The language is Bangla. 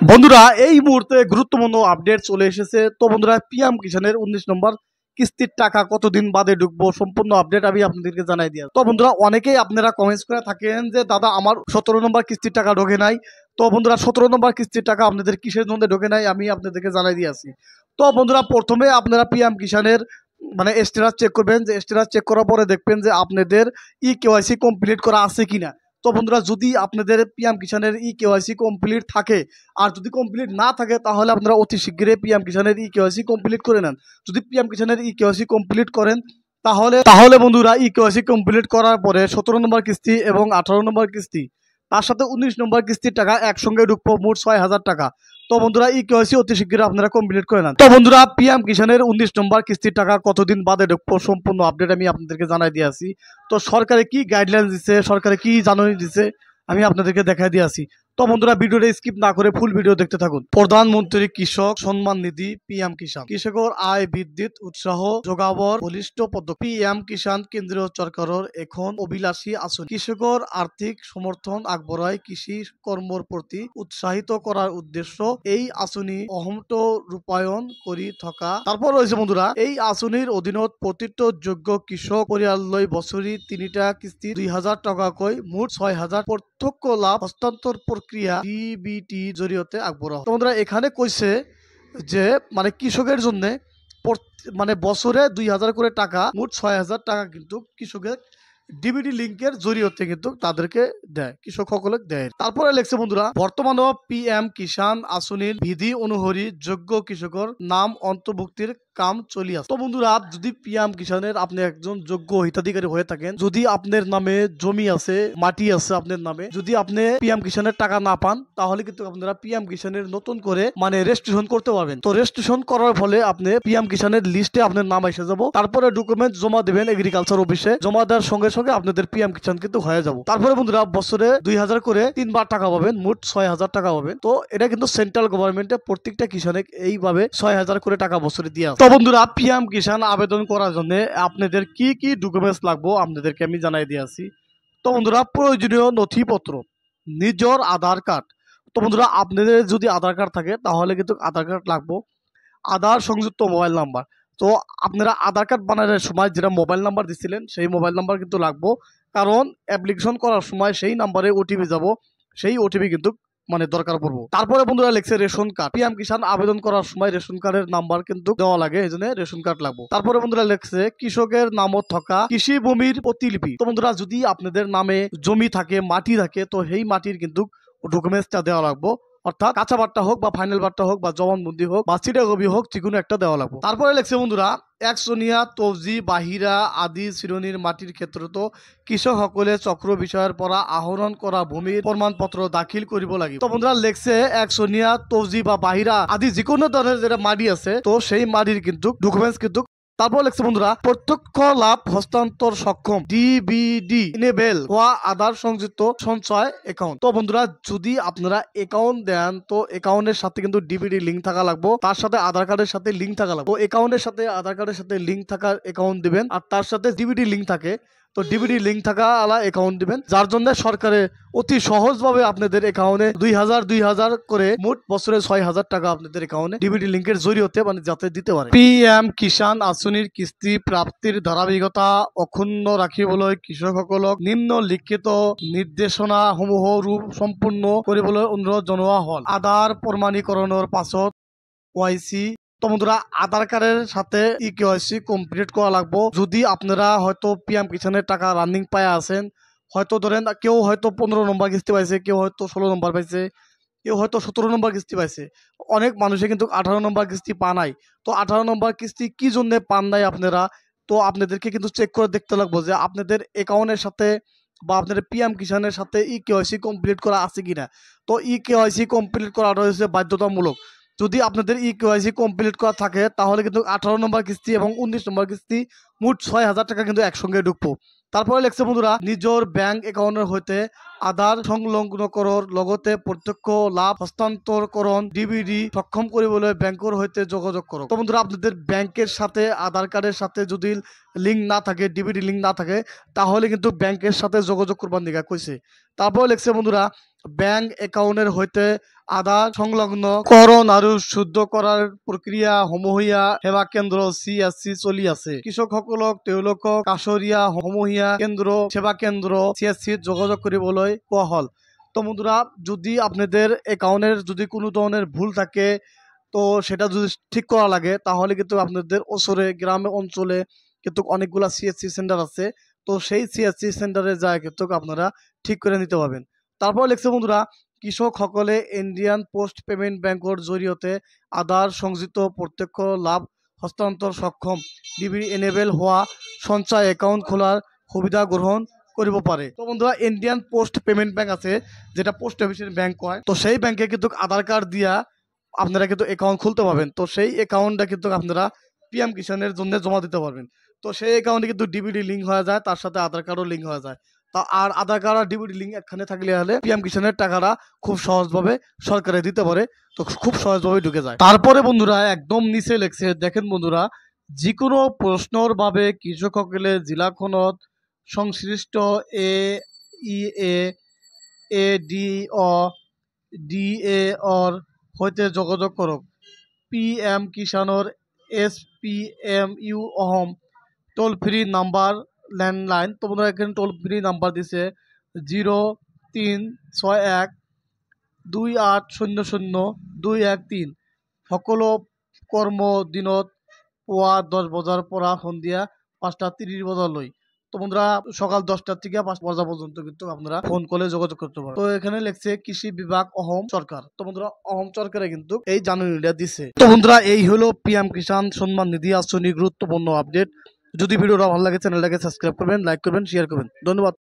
বন্ধুরা এই মুহূর্তে গুরুত্বপূর্ণ আপডেট চলে এসেছে। তো বন্ধুরা পিএম কিষানের 19 নম্বর কিস্তির টাকা কতদিন বাদে ঢুকবো সম্পূর্ণ আপডেট আমি আপনাদেরকে জানাই দিই। তো বন্ধুরা অনেকেই আপনারা কমেন্টস করে থাকেন যে দাদা আমার 17 নম্বর কিস্তির টাকা ঢোকে নাই। তো বন্ধুরা 17 নম্বর কিস্তির টাকা আপনাদের কিসের জন্য ঢোকে নাই আমি আপনাদেরকে জানাই দিয়েছি। তো বন্ধুরা প্রথমে আপনারা পিএম কিষানের মানে স্ট্যাটাস চেক করবেন, যে স্ট্যাটাস চেক করার পরে দেখবেন যে আপনাদের কেওয়াইসি কমপ্লিট করা আছে কিনা। তো বন্ধুরা যদি আপনাদের পিএম কিষানের কেওয়াইসি কমপ্লিট থাকে আর যদি কমপ্লিট না থাকে তাহলে আপনারা অতি শীঘ্রই পিএম কিষানের কেওয়াইসি কমপ্লিট করে নেন। যদি পিএম কিষানের কেওয়াইসি কমপ্লিট করেন তাহলে তাহলে বন্ধুরা কেওয়াইসি কমপ্লিট করার পরে 17 নম্বর কিস্তি এবং 18 নম্বর কিস্তি তার সাথে 19 নম্বর কিস্তির টাকা একসঙ্গে ঢুকবো, মোট 6,000 টাকা। তো বন্ধুরা কেওয়াইসি অতি শীঘ্রই আপনারা কমপ্লিট করে নেন। তো বন্ধুরা পিএম কিষানের 19 নম্বর কিস্তির টাকা কতদিন বাদে ঢুকবো সম্পূর্ণ আপডেট আমি আপনাদেরকে জানাই দিয়েছি। তো সরকারে কি গাইডলাইন দিচ্ছে, সরকারে কি জানানি দিচ্ছে আমি আপনাদেরকে দেখাই দিয়েছি। তো বন্ধুরা ভিডিওটা স্কিপ না করে ফুল ভিডিও দেখতে থাকুন। প্রধানমন্ত্রী কৃষক সম্মান নিধি পিএম কিষান কৃষকের আয় বৃদ্ধিত উৎসাহ যোগাবর বলিষ্ঠ পদক্ষেপ। পিএম কিষান কেন্দ্রীয় সরকারের এখন অভিলাষী আঁচনি কৃষকের আর্থিক সমর্থন আগবঢ়ায় কৃষি কর্মর প্রতি উৎসাহিত করার উদ্দেশ্য এই আঁচনি অহমত রূপায়ণ করি থকা। তারপর রয়েছে বন্ধুরা এই আঁচনির অধীনত প্রতিটো যোগ্য কৃষক পরিয়াললৈ বছরি 3টা কিস্তি 2,000 টাকাকৈ মোট 6,000 প্রত্যক্ষ লাভ হস্তান্তর প্রক্রিয়া ডিবিটি জরিয়তে আগবঢ়া। তো বন্ধুরা এখানে কইছে যে মানে কৃষকের জন্য মানে বছরে 2,000 করে টাকা মোট 6,000 টাকা কিন্তু কৃষকের ডিবিটি লিঙ্কের জরিয়তে কিন্তু তাদেরকে দেয়, কৃষক সকলকে দেয়। তারপরে লেখছে বন্ধুরা বর্তমানে পিএম কিষান আঁচনির বিধি অনুসরি যোগ্য কৃষকের নাম অন্তর্ভুক্তির কাম চলি আছে। তো বন্ধুরা যদি পিএম কিষানের আপনি একজন যোগ্য হিতাধিকারী হয়ে থাকেন, যদি আপনার নামে জমি আছে, মাটি আছে আপনার নামে, যদি আপনি পিএম কিষানের টাকা না পান তাহলে কিন্তু আপনারা পিএম কিষানের নতুন করে মানে রেজিস্ট্রেশন করতে পারবেন। তো রেজিস্ট্রেশন করার ফলে আপনি পিএম কিষানের লিস্টে আপনার নাম এসে যাব। তারপরে ডকুমেন্ট জমা দেবেন এগ্রিকালচার অফিসে, জমা দেওয়ার সঙ্গে সঙ্গে আপনাদের পিএম কিষান কিন্তু হয়ে যাব। তারপরে বন্ধুরা বছরে 2,000 করে 3বার টাকা পাবেন, মোট 6,000 টাকা পাবেন। তো এটা কিন্তু সেন্ট্রাল গভর্নমেন্টে প্রত্যেকটা কিষানে এইভাবে 6,000 করে টাকা বছরে দিয়ে আছে। তো বন্ধুরা পিএম কিষান আবেদন করার জন্য আপনাদের কি কি ডকুমেন্টস লাগবে আপনাদেরকে আমি জানাই দিয়েছি। তো বন্ধুরা প্রয়োজনীয় নথিপত্র নিজের আধার কার্ড। তো বন্ধুরা আপনাদের যদি আধার কার্ড থাকে তাহলে কিন্তু আধার কার্ড লাগবে, আধার সংযুক্ত মোবাইল নাম্বার। তো আপনারা আধার কার্ড বানানোর সময় যেটা মোবাইল নাম্বার দিছিলেন সেই মোবাইল নাম্বার কিন্তু লাগবে, কারণ অ্যাপ্লিকেশন করার সময় সেই নাম্বারে ওটিপি যাব, সেই ওটিপি কিন্তু মানে দরকার পড়বো। তারপরে বন্ধুরা লেখছে রেশন কার্ড। পিএম কিষান আবেদন করার সময় রেশন কার্ডের নাম্বার কিন্তু দেওয়া লাগে, এই জন্য রেশন কার্ড লাগবে। তারপরে বন্ধুরা লেখছে কৃষকের নামত থাকা কৃষি ভূমির প্রতিলিপি। তো বন্ধুরা যদি আপনাদের নামে জমি থাকে, মাটি থাকে, তো সেই মাটির কিন্তু ডকুমেন্টসটা দেওয়া লাগবে, অর্থাৎ কাঁচা বার্তা হোক বা ফাইনাল বার্তা হোক বা জবানবন্দি হোক বা চিটাকবি হোক, যে কোনো একটা দেওয়া লাগবে। তারপরে লেখছে বন্ধুরা একশনিয়া তবজি বাহিরা আদি শ্রেণীর মাটির ক্ষেত্রে তো কৃষক সকলে চক্র বিষয়ের পরা আহরণ করা ভূমির প্রমাণপত্র দাখিল করিব লাগিব। তো বন্ধুরা লেখছে একশনিয়া তবজি বা বাহিরা আদি যে কোনো ধরনের যেটা মাটি আছে তো সেই মাটির কিন্তু ডকুমেন্টস কিন্তু। তারপর লেখছে বন্ধুরা প্রত্যক্ষ লাভ হস্তান্তর সক্ষম ডিবিডি ইনেবেল হওয়া আধার সংযুক্ত সঞ্চয় অ্যাকাউন্ট। তো বন্ধুরা যদি আপনারা অ্যাকাউন্ট দেন তো অ্যাকাউন্টের সাথে কিন্তু ডিবিডি লিঙ্ক থাকা লাগবে, তার সাথে আধার কার্ডের সাথে লিঙ্ক থাকা লাগবে। তো অ্যাকাউন্টের সাথে আধার কার্ডের সাথে লিঙ্ক থাকা অ্যাকাউন্ট দিবেন, আর তার সাথে ডিবিডি লিঙ্ক থাকে তো ডিবিডি লিঙ্ক থাকা আলা অ্যাকাউন্ট দিবেন, যার জন্য সরকারে অতি সহজভাবে আপনাদের অ্যাকাউন্টে 2,000 করে মোট বছরে 6,000 টাকা আপনাদের অ্যাকাউন্টে ডিবিডি লিঙ্কের জরিয়তে মানে যাতে দিতে পারে। পিএম কিষান আঁচনির কিস্তি প্রাপ্তির ধারাবাহিকতা অক্ষুণ্ণ রাখিবলৈ কৃষকসকলক নিম্নলিখিত নিৰ্দেশনা সমূহ ৰূপ সম্পূৰ্ণ কৰিবলৈ অনুৰোধ জনোৱা হল। আধার প্রমাণীকরণের পাছত ওয়াইসি। তো বন্ধুরা আধার কার্ডের সাথে কেওয়াইসি কমপ্লিট করা লাগবে। যদি আপনারা হয়তো পিএম কিষানের টাকা রানিং পায় আছেন, হয়তো ধরেন কেউ হয়তো 15 নম্বর কিস্তি পাইছে, কেউ হয়তো 16 নম্বর পাইছে, কেউ হয়তো 17 নম্বর কিস্তি পাইছে, অনেক মানুষে কিন্তু 18 নম্বর কিস্তি পা নাই। তো 18 নম্বর কিস্তি কি জন্য পান নাই আপনারা, তো আপনাদেরকে কিন্তু চেক করে দেখতে লাগবে যে আপনাদের অ্যাকাউন্টের সাথে বা আপনাদের পিএম কিষানের সাথে কেওয়াইসি কমপ্লিট করা আছে কিনা। তো কেওয়াইসি কমপ্লিট করা রয়েছে বাধ্যতামূলক। যদি আপনাদের কেওয়াইসি কমপ্লিট করা থাকে তাহলে কিন্তু 18 নম্বর কিস্তি এবং 19 নম্বর কিস্তি মোট 6,000 টাকা কিন্তু একসঙ্গে ঢুকবো। তারপরে লেখছে বন্ধুরা নিজের ব্যাংক অ্যাকাউন্টের হইতে আধার সংলগ্ন করার লগতে প্রত্যক্ষ লাভ হস্তান্তরকরণ ডিবিডি সক্ষম কৰিবলৈ ব্যাংকের হইতে যোগাযোগ করো। তো বন্ধুরা আপনাদের ব্যাংকের সাথে আধার কার্ডের সাথে যদি লিঙ্ক না থাকে, ডিবিডি লিঙ্ক না থাকে, তাহলে কিন্তু ব্যাংকের সাথে যোগাযোগ করবার দিকে কইছে। তারপরে লেখছে বন্ধুরা ব্যাংক অ্যাকাউন্টের হইতে আধার সংলগ্ন করণ আৰু শুদ্ধ কৰাৰ প্ৰক্ৰিয়া সমূহীয়া সেৱা কেন্দ্ৰ CSC চলি আছে। কৃষকসকলক তেওঁলোকক কাছৰীয়া সমূহীয়া কেন্দ্র সেবা কেন্দ্র CSC যোগাযোগ কৰিবলৈ কোৱা হল। তো বন্ধুরা, যদি আপনাদের অ্যাকাউন্টের যদি কোনো ধরনের ভুল থাকে, তো সেটা যদি ঠিক করা লাগে, তাহলে কিন্তু আপনাদের ওচরে গ্রামে অঞ্চলে কিন্তু অনেকগুলা CSC সেন্টার আছে। তো সেই CSC সেন্টারে যায় কিন্তু আপনারা ঠিক করে নিতে পারবেন। তারপর লিখছে বন্ধুরা, কৃষক সকলে ইন্ডিয়ান পোস্ট পেমেন্ট ব্যাংকৰ জৰিয়তে আধাৰ সংযুক্ত প্রত্যক্ষ লাভ হস্তান্তর সক্ষম ডিবিটি এনেবল হওয়া সঞ্চয় অ্যাকাউন্ট খোলার সুবিধা গ্রহণ কৰিব পাৰে। তো বন্ধুরা, ইন্ডিয়ান পোস্ট পেমেন্ট ব্যাংক আছে, যেটা পোস্ট অফিসের ব্যাংক হয়। তো সেই ব্যাংকে কিন্তু আধার কার্ড দিয়া আপনারা কিন্তু অ্যাকাউন্ট খুলতে পারবেন। তো সেই অ্যাকাউন্টটা কিন্তু আপনারা পিএম কিষানের জন্য জমা দিতে পারবেন। তো সেই অ্যাকাউন্টে কিন্তু ডিবিটি লিঙ্ক হয়ে যায়, তার সাথে আধার কার্ডও লিঙ্ক হয়ে যায়। তা আর আধার কার্ড আর ডিবিটি লিঙ্ক একখানে থাকলে হলে পিএম কিষানের টাকাটা খুব সহজভাবে সরকারে দিতে পারে। তো খুব সহজভাবে ঢুকে যায়। তারপরে বন্ধুরা, একদম নিচে লেখছে, দেখেন বন্ধুরা, যিকোনো প্রশ্নর বাবে কৃষকসকলে জিলাখনত সংশ্লিষ্ট AEA ADO DAৰ সৈতে যোগাযোগ কৰক। PM কিষাণৰ SPMU অহম টোল ফ্রি নাম্বার ল্যান্ডলাইন। তো বন্ধুরা, এখানে টোল ফ্রি নাম্বার দিছে 036128000213। সকলো কর্মদিনত পুৱা 10 বজাৰ পৰা সন্ধিয়া 5:30 বজালৈ। তো বন্ধুরা, সকাল 10টা থেকে 5 বাজা পর্যন্ত কিন্তু আপনারা ফোন কলে যোগাযোগ করতে পারেন। তো এখানে লেখছে কৃষি বিভাগ অহম সরকার। তো বন্ধুরা, অহম সরকারে কিন্তু এই জানুয়ারিটা দিছে। তো বন্ধুরা, এই হলো পিএম কিষাণ সম্মান নিধি আসনি গুরুত্বপূর্ণ আপডেট। যদি ভিডিওটা ভালো লাগে চ্যানেলটাকে সাবস্ক্রাইব করবেন, লাইক করবেন, শেয়ার করবেন। ধন্যবাদ।